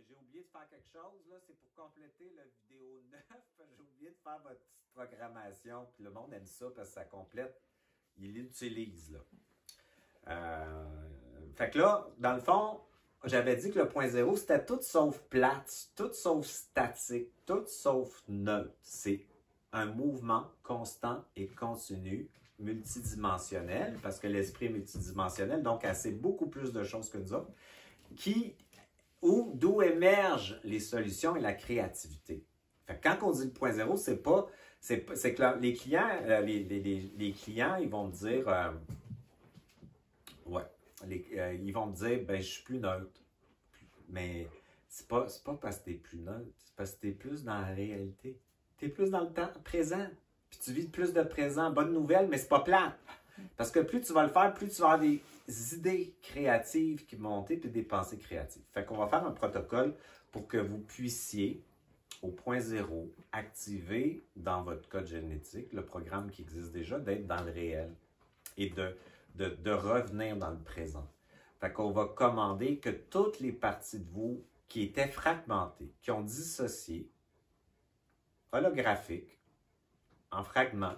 j'ai oublié de faire quelque chose, là, c'est pour compléter la vidéo 9. J'ai oublié de faire votre petite programmation. Puis le monde aime ça parce que ça complète. Il l'utilise, là. Fait que là, dans le fond, j'avais dit que le point zéro, c'était tout sauf plate, tout sauf statique, tout sauf neutre. C'est un mouvement constant et continu, multidimensionnel, parce que l'esprit est multidimensionnel, donc elle sait beaucoup plus de choses que nous autres, d'où émergent les solutions et la créativité. Fait que quand on dit le point zéro, c'est que là, les clients, les clients, ils vont me dire, ils vont me dire, ben, je suis plus neutre. Mais c'est pas parce que tu es plus neutre, c'est parce que tu es plus dans la réalité. Tu es plus dans le temps présent. Puis tu vis plus de présent. Bonne nouvelle, mais c'est pas plate. Parce que plus tu vas le faire, plus tu vas avoir des idées créatives qui vont monter, puis des pensées créatives. Fait qu'on va faire un protocole pour que vous puissiez, au point zéro, activer dans votre code génétique le programme qui existe déjà, d'être dans le réel et de revenir dans le présent. Fait qu'on va commander que toutes les parties de vous qui étaient fragmentées, qui ont dissocié, holographiques, en fragments,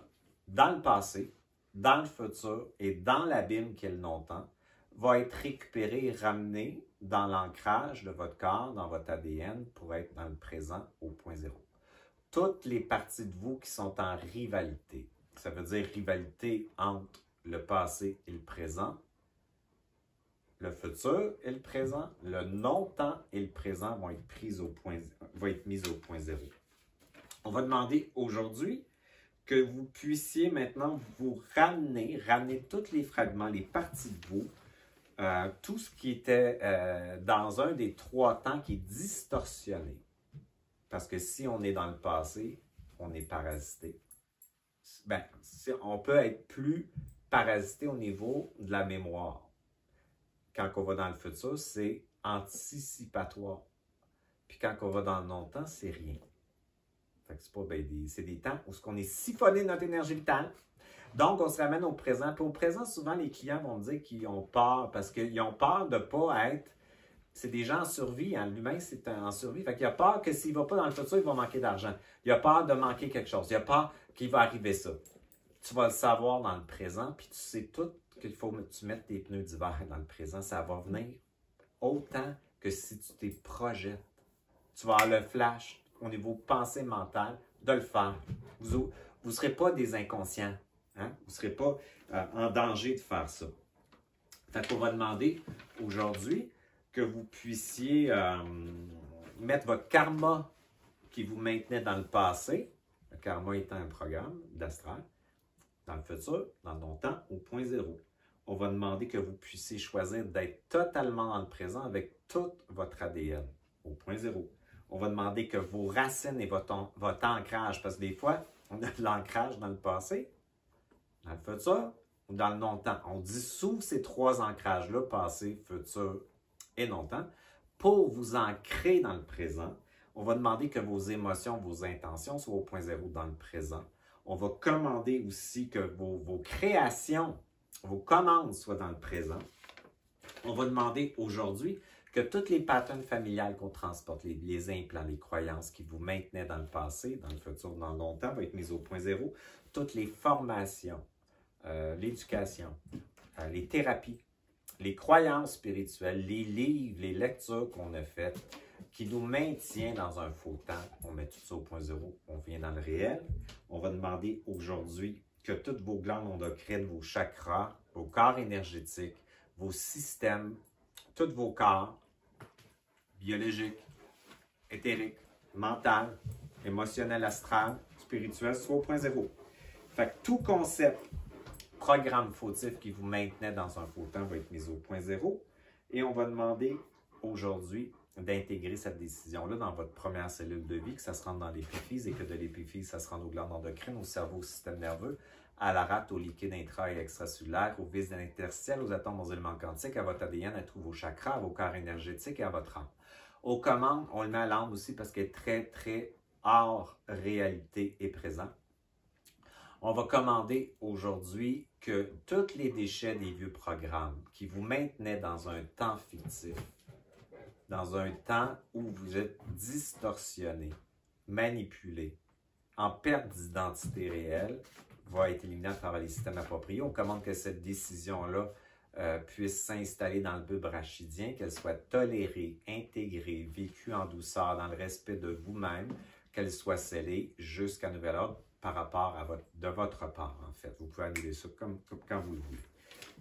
dans le passé, dans le futur et dans l'abîme qu'est le non-temps, va être récupéré et ramené dans l'ancrage de votre corps, dans votre ADN, pour être dans le présent au point zéro. Toutes les parties de vous qui sont en rivalité, ça veut dire rivalité entre le passé et le présent, le futur et le présent, le non-temps et le présent vont être mis au point zéro. On va demander aujourd'hui que vous puissiez maintenant vous ramener tous les fragments, les parties de vous, tout ce qui était dans un des trois temps qui est distorsionné. Parce que si on est dans le passé, on est parasité. Ben, on peut être plus parasité au niveau de la mémoire. Quand on va dans le futur, c'est anticipatoire. Puis quand on va dans le non-temps, c'est rien. Fait que c'est des temps où on est siphonné de notre énergie vitale. Donc, on se ramène au présent. Puis au présent, souvent, les clients vont me dire qu'ils ont peur parce qu'ils ont peur de ne pas être... C'est des gens en survie. Hein? L'humain, c'est en survie. Fait qu'il a peur que s'il ne va pas dans le futur, il va manquer d'argent. Il a peur de manquer quelque chose. Il a peur qu'il va arriver ça. Tu vas le savoir dans le présent, puis tu sais tout qu'il faut que tu mettes tes pneus d'hiver dans le présent. Ça va venir autant que si tu t'es projettes. Tu vas avoir le flash au niveau pensée mentale de le faire. Vous ne serez pas des inconscients. Hein? Vous ne serez pas en danger de faire ça. Fait qu'on va demander aujourd'hui que vous puissiez mettre votre karma qui vous maintenait dans le passé, le karma étant un programme d'astral, dans le futur, dans le non-temps, au point zéro. On va demander que vous puissiez choisir d'être totalement dans le présent avec tout votre ADN, au point zéro. On va demander que vos racines et votre ancrage, parce que des fois, on a de l'ancrage dans le passé, dans le futur ou dans le non-temps. On dissout ces trois ancrages-là, passé, futur et non-temps, pour vous ancrer dans le présent. On va demander que vos émotions, vos intentions soient au point zéro dans le présent. On va commander aussi que vos créations, vos commandes soient dans le présent. On va demander aujourd'hui que toutes les patterns familiales qu'on transporte, les implants, les croyances qui vous maintenaient dans le passé, dans le futur, dans le longtemps, vont être mises au point zéro. Toutes les formations, l'éducation, les thérapies, les croyances spirituelles, les livres, les lectures qu'on a faites, qui nous maintient dans un faux temps. On met tout ça au point zéro, on vient dans le réel. On va demander aujourd'hui que toutes vos glandes endocrines, vos chakras, vos corps énergétiques, vos systèmes, tous vos corps, biologiques, éthériques, mental, émotionnel, astral, spirituel, soient au point zéro. Fait que tout concept, programme fautif qui vous maintenait dans un faux temps va être mis au point zéro. Et on va demander aujourd'hui d'intégrer cette décision-là dans votre première cellule de vie, que ça se rende dans l'épiphyse et que de l'épiphyse, ça se rende aux glandes endocrines, au cerveau, au système nerveux, à la rate, au liquide intra- et extracellulaire, aux vis de l'interstitiel, aux atomes, aux éléments quantiques, à votre ADN, à tous vos chakras, à vos corps énergétiques et à votre âme. Aux commandes, on le met à l'âme aussi parce qu'elle est très, très hors réalité et présent. On va commander aujourd'hui que tous les déchets des vieux programmes qui vous maintenaient dans un temps fictif, dans un temps où vous êtes distorsionné, manipulé, en perte d'identité réelle, va être éliminé à travers les systèmes appropriés. On commande que cette décision-là puisse s'installer dans le bulbe rachidien, qu'elle soit tolérée, intégrée, vécue en douceur, dans le respect de vous-même, qu'elle soit scellée jusqu'à nouvel ordre par rapport à de votre part, en fait. Vous pouvez annuler ça comme quand vous le voulez.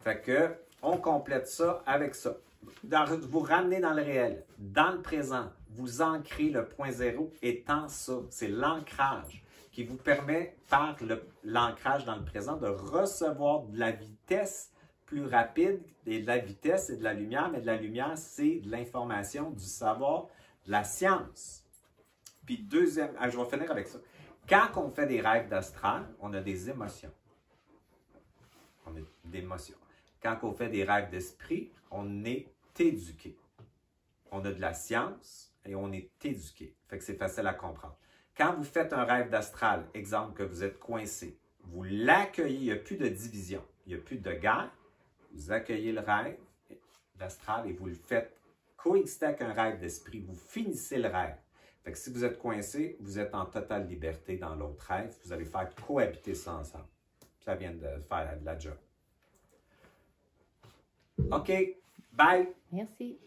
Fait que, on complète ça avec ça. Vous ramenez dans le réel, dans le présent, vous ancrez le point zéro étant ça. C'est l'ancrage qui vous permet, par l'ancrage dans le présent, de recevoir de la vitesse plus rapide, et de la vitesse et de la lumière, mais de la lumière, c'est de l'information, du savoir, de la science. Puis deuxième, je vais finir avec ça. Quand on fait des rêves d'astral, on a des émotions. On a des émotions. Quand on fait des rêves d'esprit, on est éduqué. On a de la science et on est éduqué. Fait que c'est facile à comprendre. Quand vous faites un rêve d'astral, exemple que vous êtes coincé, vous l'accueillez, il n'y a plus de division, il n'y a plus de guerre, vous accueillez le rêve d'astral et vous le faites coexister avec un rêve d'esprit, vous finissez le rêve. Fait que si vous êtes coincé, vous êtes en totale liberté dans l'autre rêve, vous allez faire cohabiter ça ensemble. Ça vient de faire de la job. OK, bye! Merci.